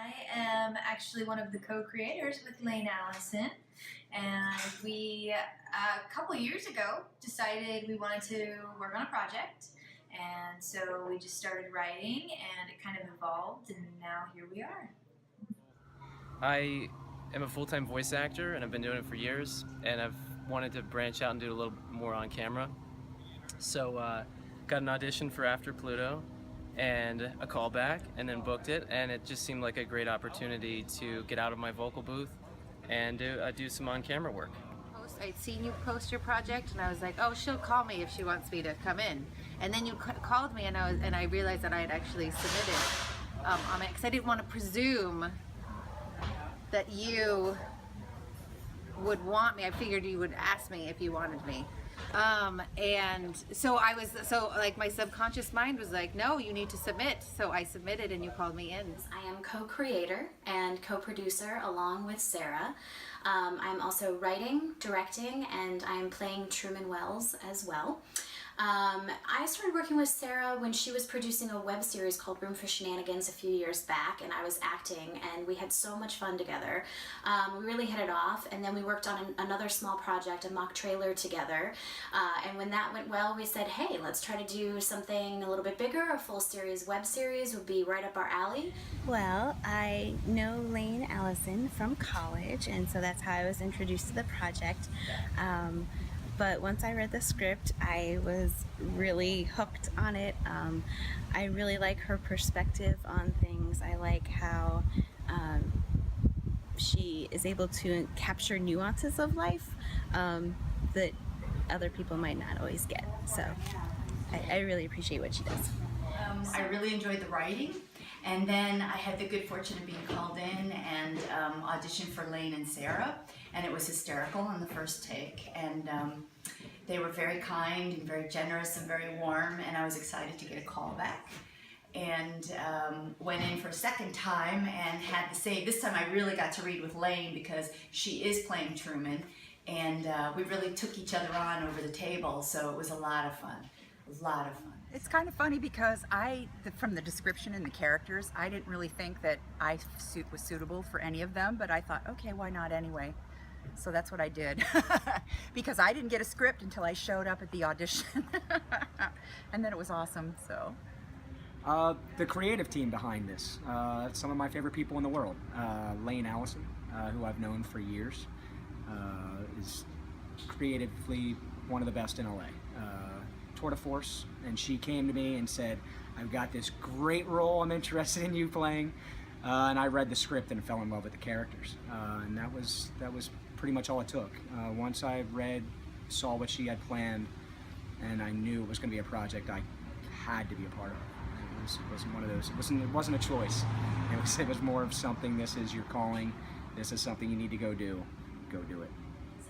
I am actually one of the co-creators with Lane Allison, and we, a couple years ago, decided we wanted to work on a project, and so we just started writing, and it kind of evolved, and now here we are. I am a full-time voice actor, and I've been doing it for years, and I've wanted to branch out and do a little more on camera. So got an audition for After Pluto and a callback, and then booked it, and it just seemed like a great opportunity to get out of my vocal booth and do some on-camera work. I'd seen you post your project, and I was like, oh, she'll call me if she wants me to come in. And then you called me, and I realized that I had actually submitted on it, because I didn't want to presume that you would want me. I figured you would ask me if you wanted me. And so like my subconscious mind was like, no, you need to submit. So I submitted and you called me in. I am co-creator and co-producer along with Sarah. I'm also writing, directing, and I'm playing Truman Wells as well. I started working with Sarah when she was producing a web series called Room for Shenanigans a few years back, and I was acting, and we had so much fun together. We really hit it off, and then we worked on another small project, a mock trailer together, and when that went well, we said, hey, let's try to do something a little bit bigger. A full series web series would be right up our alley. Well, I know Lane Allison from college, and so that's how I was introduced to the project. But once I read the script, I was really hooked on it. I really like her perspective on things. I like how she is able to capture nuances of life that other people might not always get. So I really appreciate what she does. I really enjoyed the writing, and then I had the good fortune of being called in and auditioned for Lane and Sarah, and it was hysterical on the first take, and they were very kind and very generous and very warm, and I was excited to get a call back. And went in for a second time and had to say, this time I really got to read with Lane because she is playing Truman, and we really took each other on over the table, so it was a lot of fun. A lot of fun. It's kind of funny because from the description and the characters, I didn't really think that I was suitable for any of them, but I thought, okay, why not anyway? So that's what I did. Because I didn't get a script until I showed up at the audition. And then it was awesome, so. The creative team behind this, some of my favorite people in the world. Lane Allison, who I've known for years, is creatively one of the best in LA. Tour de force, and she came to me and said, I've got this great role I'm interested in you playing, and I read the script and fell in love with the characters, and that was pretty much all it took. Once I saw what she had planned, and I knew it was going to be a project I had to be a part of. It wasn't one of those. It wasn't a choice. It was more of something. This is your calling. This is something you need to go do. Go do it.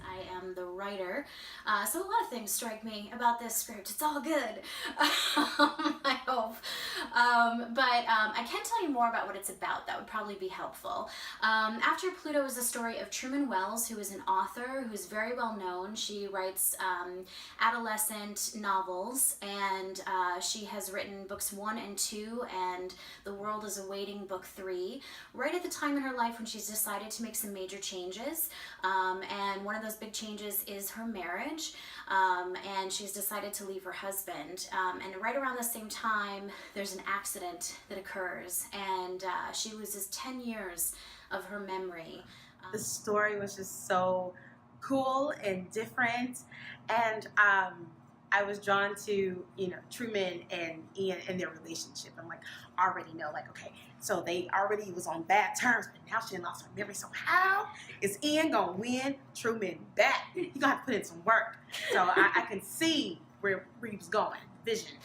I am the writer, so a lot of things strike me about this script. It's all good, I hope. But I can tell you more about what it's about. That would probably be helpful. After Pluto is the story of Truman Wells, who is an author who's very well known. She writes adolescent novels, and she has written books 1 and 2, and the world is awaiting book 3, right at the time in her life when she's decided to make some major changes, and one of those big changes is her marriage, and she's decided to leave her husband, and right around the same time there's an accident that occurs, and she loses 10 years of her memory. The story was just so cool and different, and I was drawn to, Truman and Ian and their relationship. I'm like, already know, like, okay, so they already was on bad terms, but now she lost her memory. So how is Ian gonna win Truman back? He gonna have to put in some work. So I can see where he was going, vision.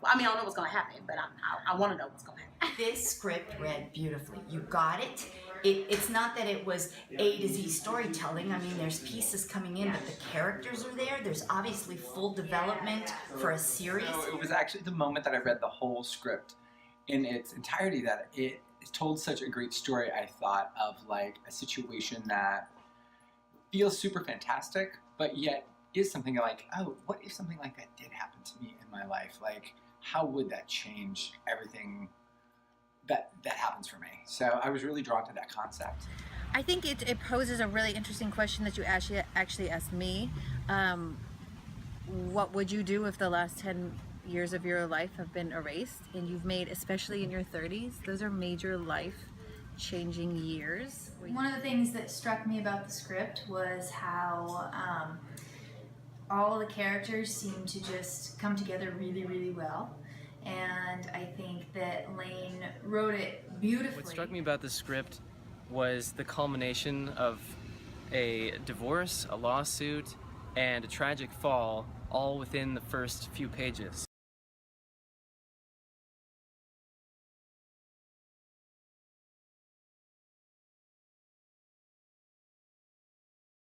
Well, I mean, I don't know what's gonna happen, but I want to know what's gonna happen. This script read beautifully. You got it. It's not that it was A to Z storytelling. I mean, there's pieces coming in, but the characters are there. There's obviously full development for a series. So it was actually the moment that I read the whole script in its entirety that it told such a great story. I thought of like a situation that feels super fantastic, but yet is something like, oh, what if something like that did happen to me in my life? Like, how would that change everything that happens for me. So I was really drawn to that concept. I think it poses a really interesting question that you actually asked me. What would you do if the last 10 years of your life have been erased, and you've made, especially in your 30s, those are major life changing years. One of the things that struck me about the script was how all the characters seem to just come together really, really well. And I think that Lane wrote it beautifully. What struck me about the script was the culmination of a divorce, a lawsuit, and a tragic fall, all within the first few pages.